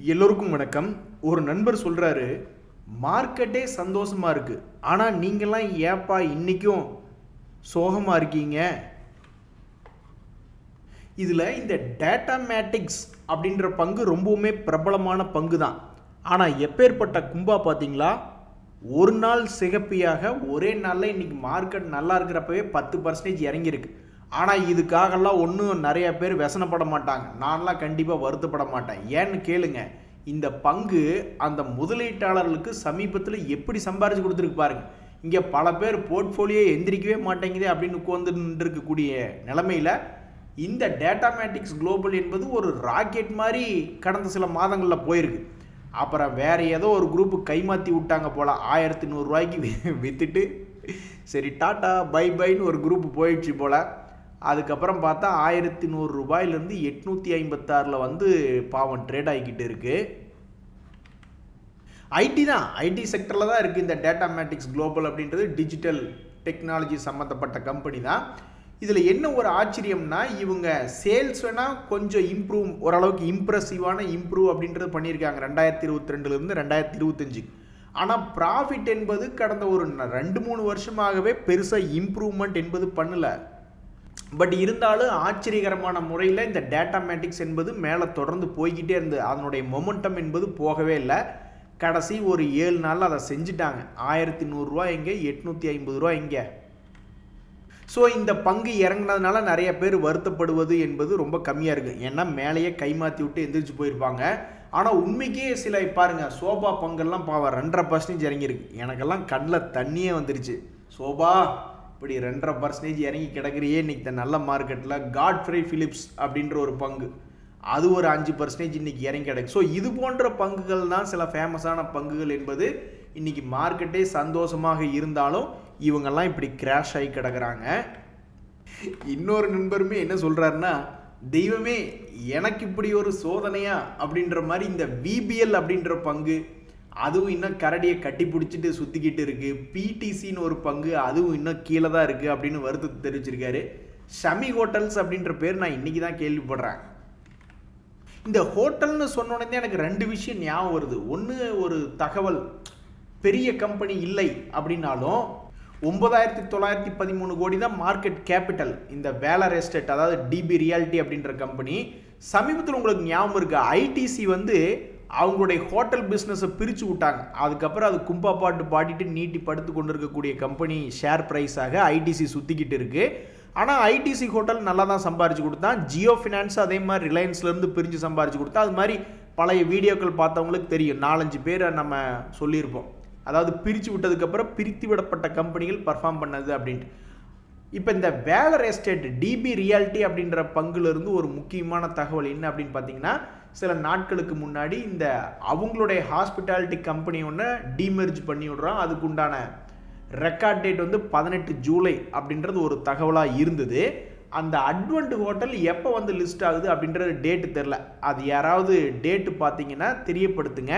எல்லோருக்கும் வணக்கம். ஒரு நண்பர் சொல்றாரு, மார்க்கெட்டே சந்தோஷமா இருக்கு, ஆனா நீங்கெல்லாம் ஏப்பா இன்னைக்கும் சோகமா இருக்கீங்க? இதுல இந்த டேட்டா மேட்டிக்ஸ் அப்படின்ற பங்கு ரொம்பவுமே பிரபலமான பங்கு தான். ஆனா எப்பேற்பட்ட கும்பா பார்த்தீங்களா? ஒரு நாள் சிகப்பியாக ஒரே நாளில் இன்னைக்கு மார்க்கெட் நல்லா இருக்கிறப்பவே 10% இறங்கியிருக்கு. ஆனால் இதுக்காகலாம் ஒன்றும் நிறைய பேர் व्यசனப்பட மாட்டாங்க. நான்லாம் கண்டிப்பாக வருத்தப்பட மாட்டேன். ஏன்னு கேளுங்க, இந்த பங்கு அந்த முதலீட்டாளர்களுக்கு சமீபத்தில் எப்படி சம்பாரிச்சு கொடுத்துருக்கு பாருங்க. இங்கே பல பேர் போர்ட்ஃபோலியோ எந்திரிக்கவே மாட்டேங்குது அப்படின்னு உட்கார்ந்து இருக்கக்கூடிய நிலைமையில் இந்த டேட்டா மேட்டிக்ஸ் குளோபல் என்பது ஒரு ராக்கெட் மாதிரி கடந்த சில மாதங்களில் போயிருக்கு. அப்புறம் வேற ஏதோ ஒரு குரூப்பு கைமாற்றி விட்டாங்க போல், 1100 ரூபாய்க்கு விற்றுட்டு சரி டாட்டா பை பைன்னு ஒரு குரூப் போயிடுச்சு போல். அதுக்கப்புறம் பார்த்தா 1100 ரூபாயிலேருந்து 856 வந்து பாவம் ட்ரேட் ஆகிக்கிட்டு இருக்கு. ஐடி செக்டரில் தான் இருக்குது இந்த டேட்டா மேட்டிக்ஸ் குளோபல் அப்படின்றது. டிஜிட்டல் டெக்னாலஜி சம்மந்தப்பட்ட கம்பெனி தான். இதில் என்ன ஒரு ஆச்சரியம்னா, இவங்க சேல்ஸ் வேணால் கொஞ்சம் இம்ப்ரூவ், ஓரளவுக்கு இம்ப்ரெசிவான இம்ப்ரூவ் அப்படின்றது பண்ணியிருக்காங்க 2022லேருந்து 2025. ஆனால் ப்ராஃபிட் என்பது கடந்த ஒரு 2-3 வருஷமாகவே பெருசாக இம்ப்ரூவ்மெண்ட் என்பது பண்ணல. பட் இருந்தாலும் ஆச்சரியகரமான முறையில் இந்த டேட்டா மேட்டிக்ஸ் என்பது மேலே தொடர்ந்து போய்கிட்டே இருந்து அதனுடைய மொமெண்டம் என்பது போகவே இல்லை. கடைசி ஒரு 7 நாளில் அதை செஞ்சுட்டாங்க. 1100 ரூபா எங்கே, 850 ரூபா எங்கே. ஸோ இந்த பங்கு இறங்கினதுனால நிறைய பேர் வருத்தப்படுவது என்பது ரொம்ப கம்மியாக இருக்குது. ஏன்னா மேலேயே கைமாற்றி விட்டு எந்திரிச்சு போயிருப்பாங்க. ஆனால் உண்மைக்கே சில பாருங்க, சோபா பங்கெல்லாம் பாவம் 2.5% இறங்கியிருக்கு. எனக்கெல்லாம் கண்ணில் தண்ணியே வந்துருச்சு. சோபா இப்படி 2.5% இறங்கி கிடக்குறியே இன்னைக்கு நல்ல மார்க்கெட்டில். காட்ஃப்ரே பிலிப்ஸ் அப்படின்ற ஒரு பங்கு, அது ஒரு 5% இன்னைக்கு இறங்கி கிடக்கு. ஸோ இது போன்ற பங்குகள் தான் சில ஃபேமஸான பங்குகள் என்பது. இன்னைக்கு மார்க்கெட்டே சந்தோஷமாக இருந்தாலும் இவங்கெல்லாம் இப்படி கிராஷ் ஆகி கிடக்குறாங்க. இன்னொரு நண்பருமே என்ன சொல்கிறாருன்னா, தெய்வமே எனக்கு இப்படி ஒரு சோதனையா அப்படின்ற மாதிரி இந்த விபிஎல் அப்படின்ற பங்கு, அதுவும் இன்னும் கரடியை கட்டி பிடிச்சிட்டு சுற்றிக்கிட்டு இருக்குது. பிடிசின்னு ஒரு பங்கு, அதுவும் இன்னும் கீழே தான் இருக்குது அப்படின்னு வருத்தத்தை தெரிவிச்சிருக்காரு. ஷமி ஹோட்டல்ஸ் அப்படின்ற பேர் நான் இன்றைக்கி தான் கேள்விப்படுறேன். இந்த ஹோட்டல்னு சொன்னோடனே எனக்கு 2 விஷயம் ஞாபகம் வருது. ஒன்று, ஒரு தகவல், பெரிய கம்பெனி இல்லை அப்படின்னாலும் 9913 கோடி தான் மார்க்கெட் கேபிட்டல் இந்த வேலர் எஸ்டேட், அதாவது டிபி ரியாலிட்டி அப்படின்ற கம்பெனி. சமீபத்தில் உங்களுக்கு ஞாபகம் இருக்கு, ஐடிசி வந்து அவங்களுடைய ஹோட்டல் பிஸ்னஸை பிரித்து விட்டாங்க. அதுக்கப்புறம் அது கும்பா பாட்டு பாடிட்டு நீட்டி படுத்து கொண்டு இருக்கக்கூடிய கம்பெனி ஷேர் ப்ரைஸாக ஐடிசி சுற்றிக்கிட்டு இருக்குது. ஆனால் ஐடிசி ஹோட்டல் நல்லா தான் சம்பாரிச்சு கொடுத்தான். ஜியோ ஃபினான்ஸ் அதே மாதிரி ரிலையன்ஸ்லேருந்து பிரிஞ்சு சம்பாரிச்சு கொடுத்தா. அது மாதிரி பழைய வீடியோக்கள் பார்த்தவங்களுக்கு தெரியும், 4-5 பேரை நம்ம சொல்லியிருப்போம். அதாவது பிரித்து விட்டதுக்கப்புறம் பிரித்து விடப்பட்ட கம்பெனிகள் பர்ஃபார்ம் பண்ணது அப்படின்ட்டு. இப்போ இந்த வேலர் எஸ்டேட் டிபி ரியாலிட்டி அப்படின்ற பங்குலேருந்து ஒரு முக்கியமான தகவல் என்ன அப்படின்னு பார்த்தீங்கன்னா, சில நாட்களுக்கு முன்னாடி இந்த அவங்களுடைய ஹாஸ்பிட்டாலிட்டி கம்பெனி ஒன்று டீமெர்ஜ் பண்ணி விடுறோம். அதுக்கு உண்டான ரெக்கார்ட் டேட் வந்து 18 ஜூலை அப்படின்றது ஒரு தகவலாக இருந்தது. அந்த அட்வென்ட் ஹோட்டல் எப்போ வந்து லிஸ்ட் ஆகுது அப்படின்றது டேட்டு தெரில. அது யாராவது டேட்டு பார்த்தீங்கன்னா தெரியப்படுத்துங்க.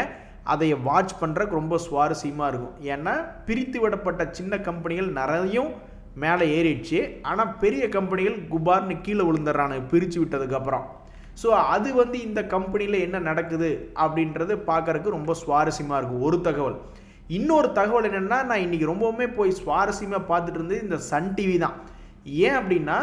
அதை வாட்ச் பண்ணுறதுக்கு ரொம்ப சுவாரஸ்யமாக இருக்கும். ஏன்னா பிரித்து விடப்பட்ட சின்ன கம்பெனிகள் நிறையும் மேலே ஏறிடுச்சு. ஆனால் பெரிய கம்பெனிகள் குபார்னு கீழே விழுந்துடுறானு பிரித்து விட்டதுக்கப்புறம். ஸோ அது வந்து இந்த கம்பெனியில் என்ன நடக்குது அப்படின்றது பார்க்குறதுக்கு ரொம்ப சுவாரஸ்யமாக இருக்கும். ஒரு தகவல். இன்னொரு தகவல் என்னென்னா, நான் இன்றைக்கி ரொம்பவுமே போய் சுவாரஸ்யமாக பார்த்துட்டு இருந்தது இந்த சன் டிவி தான். ஏன் அப்படின்னா,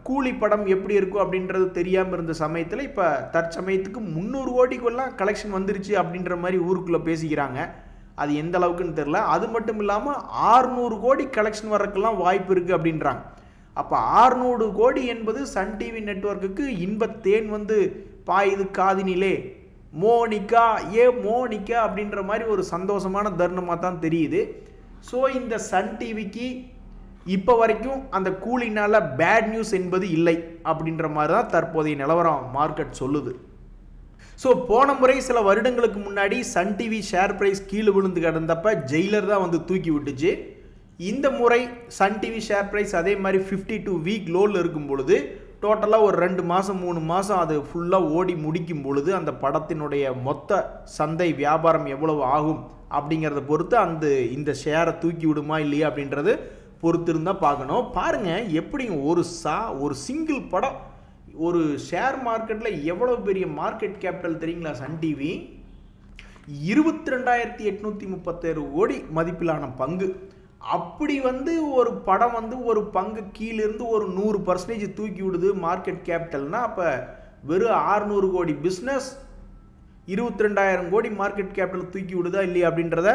கூலி படம் எப்படி இருக்கும் அப்படின்றது தெரியாமல் இருந்த சமயத்தில் இப்போ தற்சமயத்துக்கு 300 கோடிக்குள்ளலாம் கலெக்ஷன் வந்துருச்சு அப்படின்ற மாதிரி ஊருக்குள்ளே பேசிக்கிறாங்க. அது எந்த அளவுக்குன்னு தெரில. அது மட்டும் இல்லாமல் 600 கோடி கலெக்ஷன் வர்றதுக்கெல்லாம் வாய்ப்பு இருக்குது அப்படின்றாங்க. அப்போ 600 கோடி என்பது சன் டிவி நெட்வொர்க்குக்கு இன்பத்தேன் வந்து பாயுது காதினிலே, மோனிகா மோனிகா அப்படின்ற மாதிரி ஒரு சந்தோஷமான தருணமாக தான் தெரியுது. ஸோ இந்த சன் டிவிக்கு இப்போ வரைக்கும் அந்த கூலினால் பேட் நியூஸ் என்பது இல்லை அப்படின்ற மாதிரி தான் தற்போதைய நிலவரம் மார்க்கெட் சொல்லுது. ஸோ போன முறை சில வருடங்களுக்கு முன்னாடி சன் டிவி ஷேர் ப்ரைஸ் கீழே விழுந்து கிடந்தப்ப ஜெயிலர் தான் வந்து தூக்கி விட்டுச்சு. இந்த முறை சன் டிவி ஷேர் ப்ரைஸ் அதே மாதிரி 52 வீக் லோவில் இருக்கும் பொழுது, டோட்டலாக ஒரு 2 மாதம் 3 மாதம் அது ஃபுல்லாக ஓடி முடிக்கும் பொழுது அந்த படத்தினுடைய மொத்த சந்தை வியாபாரம் எவ்வளவு ஆகும் அப்படிங்கிறத பொறுத்து இந்த ஷேரை தூக்கி விடுமா இல்லையா அப்படின்றது பொறுத்து இருந்தால் பார்க்கணும். பாருங்கள் எப்படிங்க ஒரு சிங்கிள் படம் ஒரு ஷேர் மார்க்கெட்டில் எவ்வளோ பெரிய மார்க்கெட் கேபிட்டல் தெரியுங்களா? சன் டிவி 22,837 கோடி மதிப்பிலான பங்கு. அப்படி ஒரு படம் ஒரு பங்கு கீழிருந்து ஒரு 100% தூக்கி விடுது மார்க்கெட் கேபிட்டல்னா, அப்போ வெறும் 600 கோடி பிஸ்னஸ் 22,000 கோடி மார்க்கெட் கேபிட்டல் தூக்கி விடுதா இல்லையா அப்படின்றத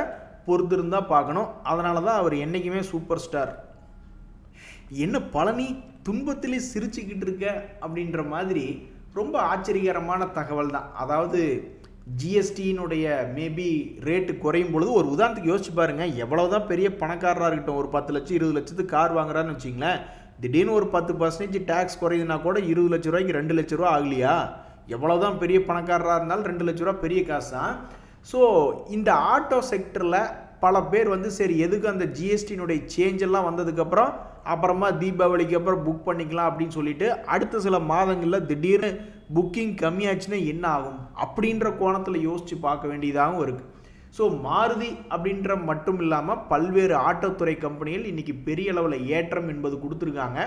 பொறுத்து இருந்தால் பார்க்கணும். அதனால தான் அவர் என்றைக்குமே சூப்பர் ஸ்டார். என்ன பழனி துன்பத்திலே சிரிச்சுக்கிட்டு இருக்க அப்படின்ற மாதிரி ரொம்ப ஆச்சரியகரமான தகவல் தான். அதாவது ஜிஎஸ்டியினுடைய மேபி ரேட்டு குறையும் பொழுது ஒரு உதாரணத்துக்கு யோசிச்சு பாருங்கள், எவ்வளோதான் பெரிய பணக்காரராக இருக்கட்டும், ஒரு 10 லட்சம் 20 லட்சத்துக்கு கார் வாங்குறான்னு வச்சிங்களேன், திடீர்னு ஒரு 10% டேக்ஸ் குறையுதுன்னா கூட 20 லட்ச ரூபாய்க்கு 2 லட்ச ரூபா ஆகலையா? எவ்வளோதான் பெரிய பணக்காரராக இருந்தாலும் 2 லட்ச ரூபா பெரிய காசு தான். ஸோ இந்த ஆட்டோ செக்டரில் பல பேர் சரி எதுக்கு அந்த ஜிஎஸ்டியினுடைய சேஞ்செல்லாம் வந்ததுக்கப்புறம் அப்புறமா தீபாவளிக்கு அப்புறம் புக் பண்ணிக்கலாம் அப்படின்னு சொல்லிட்டு அடுத்த சில மாதங்களில் திடீர்னு புக்கிங் கம்மியாச்சுன்னா என்ன ஆகும் அப்படின்ற கோணத்தில் யோசித்து பார்க்க வேண்டியதாகவும் இருக்குது. ஸோ மாருதி அப்படின்ற மட்டும் இல்லாமல் பல்வேறு ஆட்டோத்துறை கம்பெனிகள் இன்றைக்கி பெரிய அளவில் ஏற்றம் என்பது கொடுத்துருக்காங்க.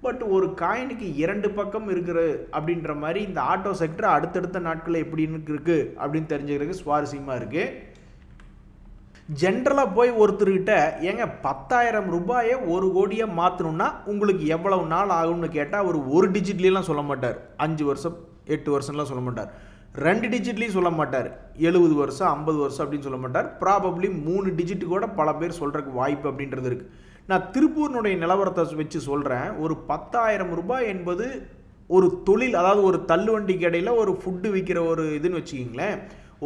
பட் ஒரு காயினுக்கு 2 பக்கம் இருக்கிற அப்படின்ற மாதிரி இந்த ஆட்டோ செக்டர் அடுத்தடுத்த நாட்களில் எப்படி இருக்குது அப்படின்னு தெரிஞ்சுக்கிறதுக்கு சுவாரஸ்யமாக இருக்குது. ஜென்ரலாக போய் ஒருத்தர்கிட்ட ஏங்க 10,000 ரூபாயை 1 கோடியாக மாற்றணும்னா உங்களுக்கு எவ்வளவு நாள் ஆகும்னு கேட்டால் அவர் ஒரு டிஜிட்லாம் சொல்ல மாட்டார், 5 வருஷம் 8 வருஷம்லாம் சொல்ல மாட்டார், 2 டிஜிட்லையும் சொல்ல மாட்டார், 70 வருஷம் 50 வருஷம் அப்படின்னு சொல்ல மாட்டார். ப்ராபப்ளி 3 டிஜிட் கூட பல பேர் சொல்கிறதுக்கு வாய்ப்பு அப்படின்றது இருக்குது. நான் திருப்பூரினுடைய நிலவரத்தை வச்சு சொல்கிறேன். ஒரு 10,000 ரூபாய் என்பது ஒரு தொழில், அதாவது ஒரு தள்ளுவண்டி கடையில் ஒரு ஃபுட்டு விற்கிற ஒரு இதுன்னு வச்சுக்கிங்களேன்,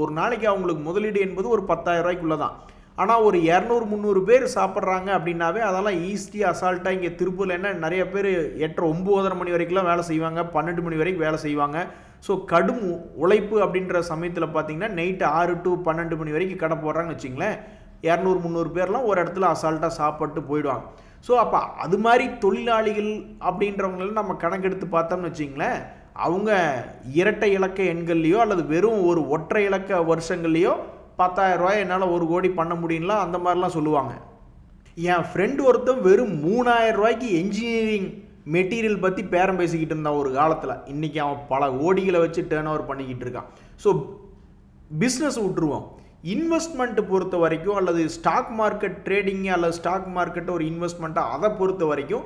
ஒரு நாளைக்கு அவங்களுக்கு முதலீடு என்பது ஒரு 10,000 ரூபாய்க்குள்ளே தான். ஆனால் ஒரு 200-300 பேர் சாப்பிட்றாங்க அப்படின்னாவே அதெல்லாம் ஈஸியாக அசால்ட்டாக இங்கே திருப்பூரில் என்ன நிறைய பேர் 8-9 மணி வரைக்கும்லாம் வேலை செய்வாங்க, 12 மணி வரைக்கும் வேலை செய்வாங்க. ஸோ கடும் உழைப்பு அப்படின்ற சமயத்தில் பார்த்தீங்கன்னா நைட்டு 6 to 12 மணி வரைக்கும் கடை போடுறாங்கன்னு வச்சிங்களேன், 200-300 பேர்லாம் ஒரு இடத்துல அசால்ட்டாக சாப்பிட்டு போயிடுவாங்க. ஸோ அப்போ அது மாதிரி தொழிலாளிகள் அப்படின்றவங்கள நம்ம கணக்கெடுத்து பார்த்தோம்னு வச்சிங்களேன், அவங்க இரட்டை இலக்க எண்கள்லையோ அல்லது வெறும் ஒரு ஒற்றை இலக்க வருஷங்கள்லையோ 10,000 ரூபாய் என்னால் 1 கோடி பண்ண முடியும்லாம் அந்த மாதிரிலாம் சொல்லுவாங்க. என் ஃப்ரெண்டு ஒருத்தன் வெறும் 3,000 ரூபாய்க்கு என்ஜினியரிங் மெட்டீரியல் பற்றி பேரம் பேசிக்கிட்டு இருந்தான் ஒரு காலத்தில். இன்றைக்கி அவன் பல கோடிகளை வச்சு டேர்ன் ஓவர் பண்ணிக்கிட்டு இருக்கான். ஸோ பிஸ்னஸ் விட்டுருவோம், இன்வெஸ்ட்மெண்ட்டு பொறுத்த வரைக்கும் அல்லது ஸ்டாக் மார்க்கெட் ட்ரேடிங்கு அல்லது ஸ்டாக் மார்க்கெட்டை ஒரு இன்வெஸ்ட்மெண்ட்டாக அதை பொறுத்த வரைக்கும்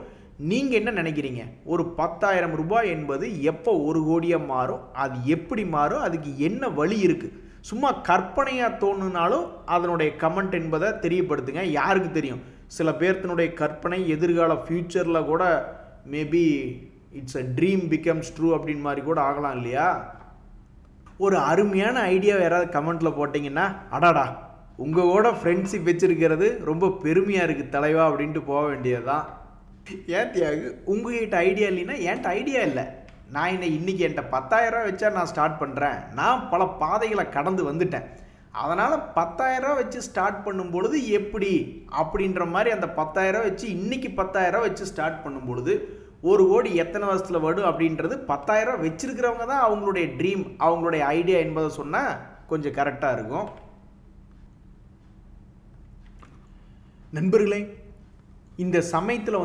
நீங்கள் என்ன நினைக்கிறீங்க? ஒரு 10,000 ரூபாய் என்பது எப்போ 1 கோடியாக மாறும், அது எப்படி மாறும், அதுக்கு என்ன வழி இருக்குது? சும்மா கற்பனையாக தோணுனாலும் அதனுடைய கமெண்ட் என்பதை தெரியப்படுத்துங்க. யாருக்கு தெரியும், சில பேர்த்தினுடைய கற்பனை எதிர்கால ஃப்யூச்சரில் கூட maybe it's a dream becomes true அப்படின்னு மாதிரி கூட ஆகலாம் இல்லையா? ஒரு அருமையான ஐடியா யாராவது கமெண்ட்டில் போட்டிங்கன்னா, அடாடா உங்களோட ஃப்ரெண்ட்ஷிப் வச்சுருக்கிறது ரொம்ப பெருமையாக இருக்குது தலைவா அப்படின்ட்டு போக வேண்டியது தான். ஏன் தியாகு உங்ககிட்ட ஐடியா இல்லைன்னா என்கிட்ட ஐடியா இல்லை, நான் இன்றைக்கி என்கிட்ட 10,000 ரூபா வச்சா நான் ஸ்டார்ட் பண்ணுறேன், நான் பல பாதைகளை கடந்து வந்துட்டேன், அதனால் 10,000 ரூபா வச்சு ஸ்டார்ட் பண்ணும் பொழுது எப்படி அப்படின்ற மாதிரி அந்த 10,000 ரூபா வச்சு இன்றைக்கி 10,000 ரூபா வச்சு ஸ்டார்ட் பண்ணும் பொழுது 1 கோடி எத்தனை வருஷத்தில் வரும் அப்படின்றது 10,000 ரூபா வச்சுருக்கிறவங்க தான் அவங்களுடைய ட்ரீம் அவங்களுடைய ஐடியா என்பதை சொன்னால் கொஞ்சம் கரெக்டாக இருக்கும். நண்பர்களே, இந்த சமயத்தில்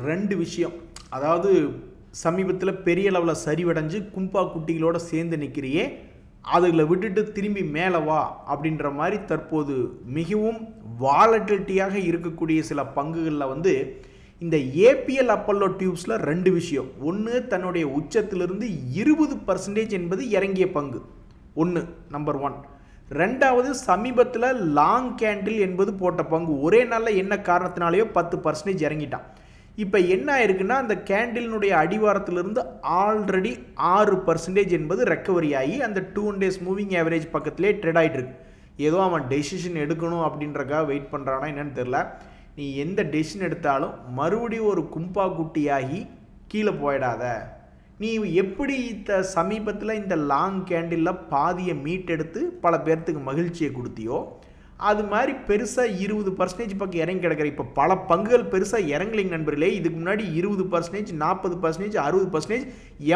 2 விஷயம், அதாவது சமீபத்தில் பெரிய லெவலில் சரிவடைஞ்சு கும்பா குட்டிகளோடு சேர்ந்து நிற்கிறியே, அதுகளை விட்டுட்டு திரும்பி மேலே வா அப்படின்ற மாதிரி தற்போது மிகவும் வாலட்டிலிட்டியாக இருக்கக்கூடிய சில பங்குகளில் இந்த ஏபிஎல் அப்பல்லோ டியூப்ஸில் 2 விஷயம். ஒன்று, தன்னுடைய உச்சத்திலிருந்து 20% என்பது இறங்கிய பங்கு, ஒன்று நம்பர் 1. ரெண்டாவது, சமீபத்தில் லாங் கேண்டில் என்பது போட்ட பங்கு ஒரே நாளில் என்ன காரணத்தினாலேயோ 10% இறங்கிட்டான். இப்போ என்ன ஆயிருக்குன்னா, அந்த கேண்டிலினுடைய அடிவாரத்திலிருந்து ஆல்ரெடி 6% என்பது ரெக்கவரி ஆகி அந்த 2 days மூவிங் ஆவரேஜ் பக்கத்திலே ட்ரேட் ஆகிட்டு இருக்கு. ஏதோ அவன் டெசிஷன் எடுக்கணும் அப்படின்றக்காக வெயிட் பண்ணுறானா என்னன்னு தெரில. நீ எந்த டெசிஷன் எடுத்தாலும் மறுபடியும் ஒரு கும்பா குட்டியாகி கீழே போயிடாத. நீ எப்படி சமீபத்தில் இந்த லாங் கேண்டிலில் பாதியை மீட்டெடுத்து பல பேர்த்துக்கு மகிழ்ச்சியை கொடுத்தியோ, அது மாதிரி பெருசாக 20% பக்கம் இறங்கி கிடக்கிற இப்போ பல பங்குகள் பெருசாக இறங்கலிங்க நண்பர்களே. இதுக்கு முன்னாடி 20%, 40%, 60%,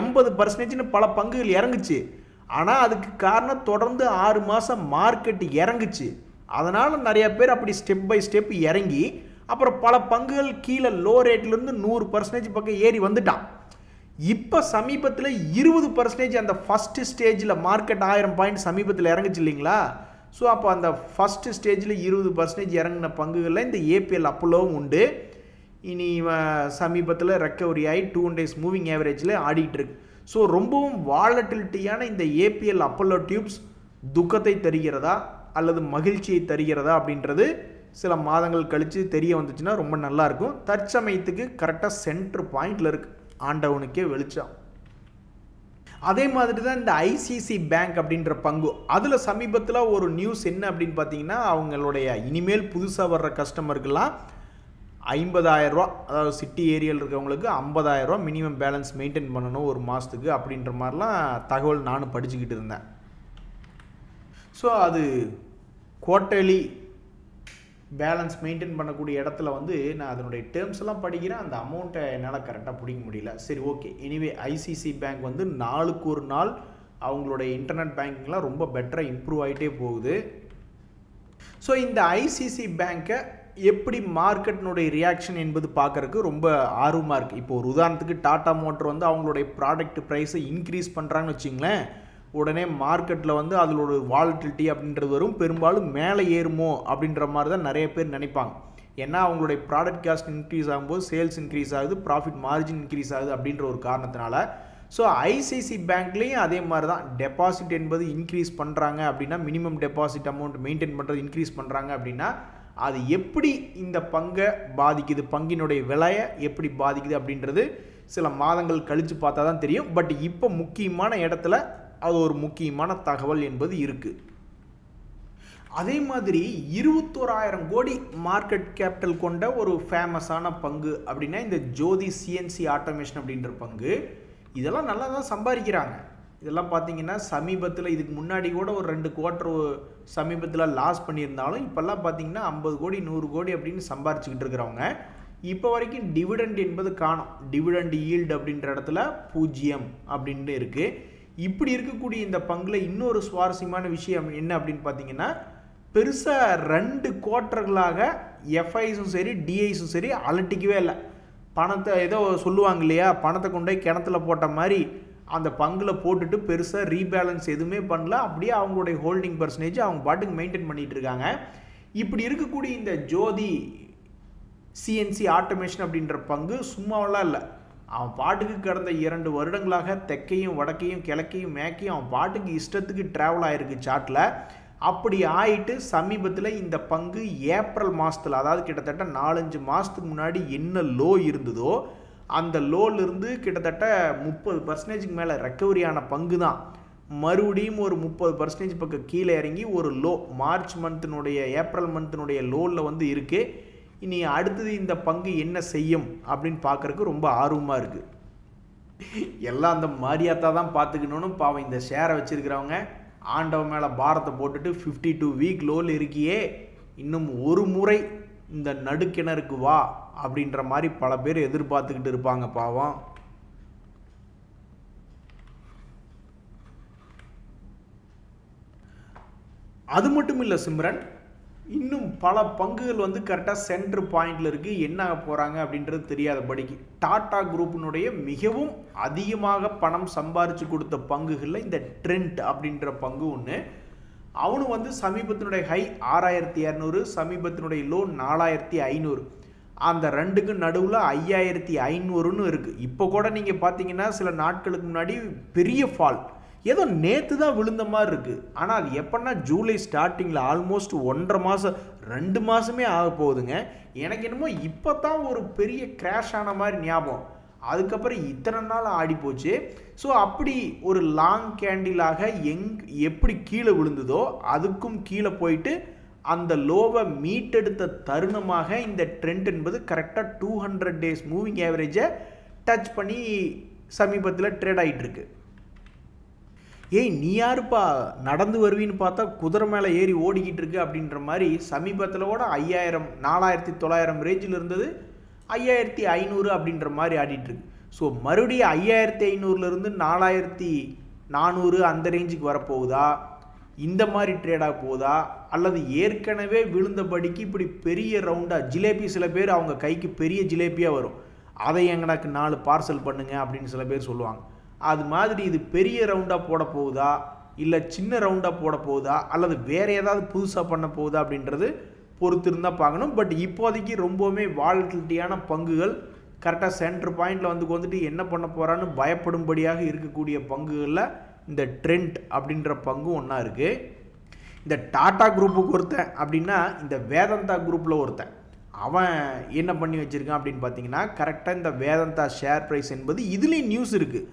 80%ன்னு பல பங்குகள் இறங்குச்சு. ஆனால் அதுக்கு காரணம் தொடர்ந்து 6 மாதம் மார்க்கெட் இறங்குச்சு. அதனால் நிறைய பேர் அப்படி ஸ்டெப் பை ஸ்டெப் இறங்கி அப்புறம் பல பங்குகள் கீழே லோ ரேட்லேருந்து 100% பக்கம் ஏறி வந்துட்டான். இப்போ சமீபத்தில் 20% அந்த ஃபஸ்ட்டு ஸ்டேஜில் மார்க்கெட் 1000 பாயிண்ட் சமீபத்தில் இறங்குச்சு இல்லைங்களா? ஸோ அப்போ அந்த ஃபஸ்ட்டு ஸ்டேஜில் 20% இறங்கின பங்குகளில் இந்த ஏபிஎல் அப்போலோவும் உண்டு. இனி சமீபத்தில் ரெக்கவரி ஆகி 2 days மூவிங் ஆவரேஜில் ஆடிட்டு இருக்கு. ஸோ ரொம்பவும் வாலட்டிலிட்டியான இந்த ஏபிஎல் அப்போலோ டியூப்ஸ் துக்கத்தை தருகிறதா அல்லது மகிழ்ச்சியை தருகிறதா அப்படின்றது சில மாதங்கள் கழித்து தெரிய வந்துச்சுன்னா ரொம்ப நல்லாயிருக்கும். தற்சமயத்துக்கு கரெக்டாக சென்டர் பாயிண்டில் இருக்குது, ஆண்டவனுக்கே வெளிச்சம். அதே மாதிரி தான் இந்த ஐசிசி பேங்க் அப்படின்ற பங்கு. அதில் சமீபத்தில் ஒரு நியூஸ் என்ன அப்படின்னு பார்த்தீங்கன்னா, அவங்களுடைய இனிமேல் புதுசாக வர்ற கஸ்டமருக்கெல்லாம் 50,000 ரூபா, அதாவது சிட்டி ஏரியாவில் இருக்கவங்களுக்கு 50,000 ரூபா மினிமம் பேலன்ஸ் மெயின்டைன் பண்ணணும் ஒரு மாதத்துக்கு அப்படின்ற மாதிரிலாம் தகவல் நானும் படிச்சுக்கிட்டு இருந்தேன். ஸோ அது குவார்ட்டர்லி பேலன்ஸ் மெயின்டைன் பண்ணக்கூடிய இடத்துல வந்து நான் அதனுடைய டேர்ம்ஸ் எல்லாம் படிக்கிறேன். அந்த அமௌண்ட்டை என்னால் கரெக்டாக பிடிக்க முடியல. சரி, ஓகே. எனிவே ஐசிசி பேங்க் வந்து நாளுக்கு ஒரு நாள் அவங்களுடைய இன்டர்நெட் பேங்கிங்லாம் ரொம்ப பெட்டராக இம்ப்ரூவ் ஆகிட்டே போகுது. ஸோ இந்த ஐசிசி பேங்க்கை எப்படி மார்க்கெட்டினுடைய ரியாக்ஷன் என்பது பார்க்குறதுக்கு ரொம்ப ஆர்வமாக இருக்குது. இப்போ ஒரு உதாரணத்துக்கு டாடா மோட்டர் வந்து அவங்களுடைய ப்ராடக்ட் ப்ரைஸை இன்க்ரீஸ் பண்ணுறாங்கன்னு வச்சிங்களேன், உடனே மார்க்கெட்டில் வந்து அதில் ஒரு வாலட்டிலிட்டி அப்படின்றது வரும். பெரும்பாலும் மேலே ஏறுமோ அப்படின்ற மாதிரி தான் நிறைய பேர் நினைப்பாங்க. ஏன்னா அவங்களுடைய ப்ராடக்ட் காஸ்ட் இன்க்ரீஸ் ஆகும்போது சேல்ஸ் இன்க்ரீஸ் ஆகுது, ப்ராஃபிட் மார்ஜின் இன்க்ரீஸ் ஆகுது அப்படின்ற ஒரு காரணத்தினால. ஸோ ஐசிசி பேங்க்லேயும் அதே மாதிரி தான். டெபாசிட் என்பது இன்க்ரீஸ் பண்ணுறாங்க அப்படின்னா, மினிமம் டெபாசிட் அமௌண்ட் மெயின்டைன் பண்ணுறது இன்க்ரீஸ் பண்ணுறாங்க அப்படின்னா, அது எப்படி இந்த பங்கை பாதிக்குது, பங்கினுடைய விலையை எப்படி பாதிக்குது அப்படின்றது சில மாதங்கள் கழித்து பார்த்தா தான் தெரியும். பட் இப்போ முக்கியமான இடத்துல அது ஒரு முக்கியமான தகவல் என்பது இருக்குது. அதே மாதிரி 21,000 கோடி மார்க்கெட் கேபிட்டல் கொண்ட ஒரு ஃபேமஸான பங்கு அப்படின்னா இந்த ஜோதி சிஎன்சி ஆட்டோமேஷன் அப்படின்ற பங்கு. இதெல்லாம் நல்லா தான் சம்பாதிக்கிறாங்க. இதெல்லாம் பார்த்தீங்கன்னா சமீபத்தில் இதுக்கு முன்னாடி கூட ஒரு 2 குவார்ட்டர் சமீபத்தில் லாஸ் பண்ணியிருந்தாலும் இப்போல்லாம் பார்த்தீங்கன்னா 50 கோடி 100 கோடி அப்படின்னு சம்பாரிச்சுக்கிட்டு இருக்கிறவங்க. இப்போ வரைக்கும் டிவிடெண்ட் என்பது காணும். டிவிடெண்ட் ஈல்டு அப்படின்ற இடத்துல 0 அப்படின்னு இருக்குது. இப்படி இருக்கக்கூடிய இந்த பங்கில் இன்னொரு சுவாரஸ்யமான விஷயம் என்ன அப்படின்னு பார்த்தீங்கன்னா, பெருசாக 2 குவார்ட்டர்களாக எஃப்ஐஸும் சரி டிஐஸும் சரி அலட்டிக்கவே இல்லை. பணத்தை ஏதோ சொல்லுவாங்க இல்லையா, பணத்தை கொண்டு போய் கிணத்துல போட்ட மாதிரி அந்த பங்கில் போட்டுட்டு பெருசாக ரீபேலன்ஸ் எதுவுமே பண்ணல. அப்படியே அவங்களுடைய ஹோல்டிங் பர்சன்டேஜ் அவங்க பாட்டுக்கு மெயின்டைன் பண்ணிகிட்டு இருக்காங்க. இப்படி இருக்கக்கூடிய இந்த ஜோதி சிஎன்சி ஆட்டோமேஷன் அப்படின்ற பங்கு சும்மாவெல்லாம் இல்லை. அவன் பாட்டுக்கு கடந்த 2 வருடங்களாக தெற்கையும் வடக்கையும் கிழக்கையும் மேற்கையும் அவன் பாட்டுக்கு இஷ்டத்துக்கு ட்ராவல் ஆகிருக்கு சார்ட்டில். அப்படி ஆயிட்டு சமீபத்தில் இந்த பங்கு ஏப்ரல் மாதத்தில், அதாவது கிட்டத்தட்ட 4-5 மாதத்துக்கு முன்னாடி என்ன லோ இருந்ததோ அந்த லோலிருந்து கிட்டத்தட்ட 30% மேலே ரெக்கவரியான பங்கு தான். மறுபடியும் ஒரு 30% பக்கம் கீழே இறங்கி ஒரு லோ மார்ச் மந்த்தினுடைய ஏப்ரல் மந்த்தினுடைய லோவில் வந்து இருக்குது. இனி அடுத்தது இந்த பங்கு என்ன செய்யும் அப்படின்னு பார்க்குறதுக்கு ரொம்ப ஆர்வமாக இருக்குது. எல்லாம் அந்த மாரியாத்தா தான் பார்த்துக்கணும்னு பாவம் இந்த ஷேரை வச்சுருக்கிறவங்க ஆண்டவன் மேலே பாரத்தை போட்டுட்டு 52 வீக் லோவில் இருக்கியே, இன்னும் ஒரு முறை இந்த நடுக்கிணறுக்கு வா அப்படின்ற மாதிரி பல பேர் எதிர்பார்த்துக்கிட்டு இருப்பாங்க பாவம். அது மட்டும் இல்லை சிம்ரன், இன்னும் பல பங்குகள் வந்து கரெக்டாக சென்டர் பாயிண்டில் இருக்குது. என்ன ஆக போகிறாங்க அப்படின்றது தெரியாதபடிக்கு டாடா குரூப்பினுடைய மிகவும் அதிகமாக பணம் சம்பாரித்து கொடுத்த பங்குகளில் இந்த ட்ரெண்ட் அப்படின்ற பங்கு ஒன்று. அவனும் வந்து சமீபத்தினுடைய ஹை 6,200, சமீபத்தினுடைய லோ 4,500. அந்த ரெண்டுக்கும் நடுவில் 5,500ன்னு இருக்குது. இப்போ கூட நீங்கள் பார்த்தீங்கன்னா சில நாட்களுக்கு முன்னாடி பெரிய ஃபால், ஏதோ நேற்று தான் விழுந்த மாதிரி இருக்குது. ஆனால் அது எப்போன்னா ஜூலை ஸ்டார்டிங்கில் ஆல்மோஸ்ட் 1.5 மாதம் 2 மாதமே ஆக போகுதுங்க. எனக்கு என்னமோ இப்போ தான் ஒரு பெரிய கிராஷ் ஆன மாதிரி ஞாபகம். அதுக்கப்புறம் இத்தனை நாள் ஆடி போச்சு. ஸோ அப்படி ஒரு லாங் கேண்டிலாக எப்படி கீழே விழுந்ததோ அதுக்கும் கீழே போயிட்டு அந்த லோவை மீட்டெடுத்த தருணமாக இந்த ட்ரெண்ட் என்பது கரெக்டாக 200 days மூவிங் ஆவரேஜை டச் பண்ணி சமீபத்தில் ட்ரேட் ஆகிட்டு இருக்கு. ஏய் நீ யாருப்பா நடந்து வருவின்னு பார்த்தா குதிரை மேலே ஏறி ஓடிக்கிட்டு இருக்கு அப்படின்ற மாதிரி சமீபத்தில் கூட 5,000 4,900 ரேஞ்சில் இருந்தது 5,500 அப்படின்ற மாதிரி ஆடிட்டுருக்கு. ஸோ மறுபடியும் 5,500லேருந்து 4,400 அந்த ரேஞ்சுக்கு வரப்போகுதா, இந்த மாதிரி ட்ரேடாக போகுதா, அல்லது ஏற்கனவே விழுந்தபடிக்கு இப்படி பெரிய ரவுண்டாக ஜிலேபி, சில பேர் அவங்க கைக்கு பெரிய ஜிலேபியாக வரும், அதை எங்களுக்கு 4 பார்சல் பண்ணுங்க அப்படின்னு சில பேர் சொல்லுவாங்க. அது மாதிரி இது பெரிய ரவுண்டாக போட போகுதா, இல்லை சின்ன ரவுண்டாக போட போகுதா, அல்லது வேறு ஏதாவது புதுசாக பண்ண போகுதா அப்படின்றது பொறுத்து இருந்தால் பார்க்கணும். பட் இப்போதைக்கு ரொம்பவுமே வாலட்டிலிட்டியான பங்குகள் கரெக்டாக சென்டர் பாயிண்டில் வந்துட்டு என்ன பண்ண போகிறான்னு பயப்படும்படியாக இருக்கக்கூடிய பங்குகளில் இந்த ட்ரெண்ட் அப்படின்ற பங்கும் ஒன்றா இருக்குது. இந்த டாடா குரூப்புக்கு ஒருத்தன் அப்படின்னா இந்த வேதாந்தா குரூப்பில் ஒருத்தன் அவன் என்ன பண்ணி வச்சுருக்கான் அப்படின்னு பார்த்தீங்கன்னா, கரெக்டாக இந்த வேதாந்தா ஷேர் ப்ரைஸ் என்பது இதுலேயும் நியூஸ் இருக்குது.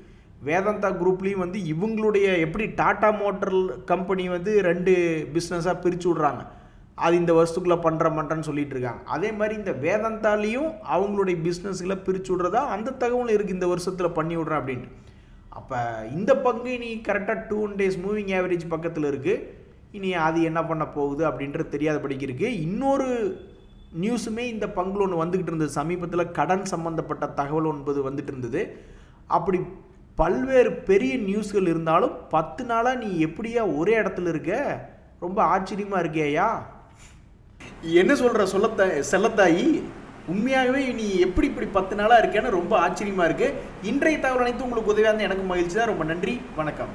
வேதாந்தா குரூப்லேயும் இவங்களுடைய எப்படி டாடா மோட்டர் கம்பெனி 2 பிஸ்னஸாக பிரித்து விட்றாங்க, அது இந்த வருஷத்துக்குள்ளே பண்ணுறேன்னு சொல்லிட்டு இருக்காங்க. அதே மாதிரி இந்த வேதாந்தாலையும் அவங்களுடைய பிஸ்னஸ்களை பிரித்து விட்றதா அந்த தகவல் இருக்குது, இந்த வருஷத்தில் பண்ணி விட்றேன் அப்படின்ட்டு. அப்போ இந்த பங்கு நீ கரெக்டாக 2 days மூவிங் ஆவரேஜ் பக்கத்தில் இருக்குது. இனி அது என்ன பண்ண போகுது அப்படின்றது தெரியாதபடிக்கு இருக்குது. இன்னொரு நியூஸுமே இந்த பங்கில் ஒன்று வந்துக்கிட்டு இருந்தது. சமீபத்தில் கடன் சம்பந்தப்பட்ட தகவல் ஒன்பது வந்துட்டு இருந்தது. அப்படி பல்வேறு பெரிய நியூஸ்கள் இருந்தாலும் 10 நாளாக நீ எப்படியா ஒரே இடத்துல இருக்க? ரொம்ப ஆச்சரியமாக இருக்கேயா? என்ன சொல்கிற செல்லத்தாயி? உண்மையாகவே நீ எப்படி இப்படி 10 நாளாக இருக்கேன்னு ரொம்ப ஆச்சரியமாக இருக்குது. இன்றைய தகவல் அனைத்து உங்களுக்கு உதவியாக இருந்தால் எனக்கு மகிழ்ச்சி தான். ரொம்ப நன்றி, வணக்கம்.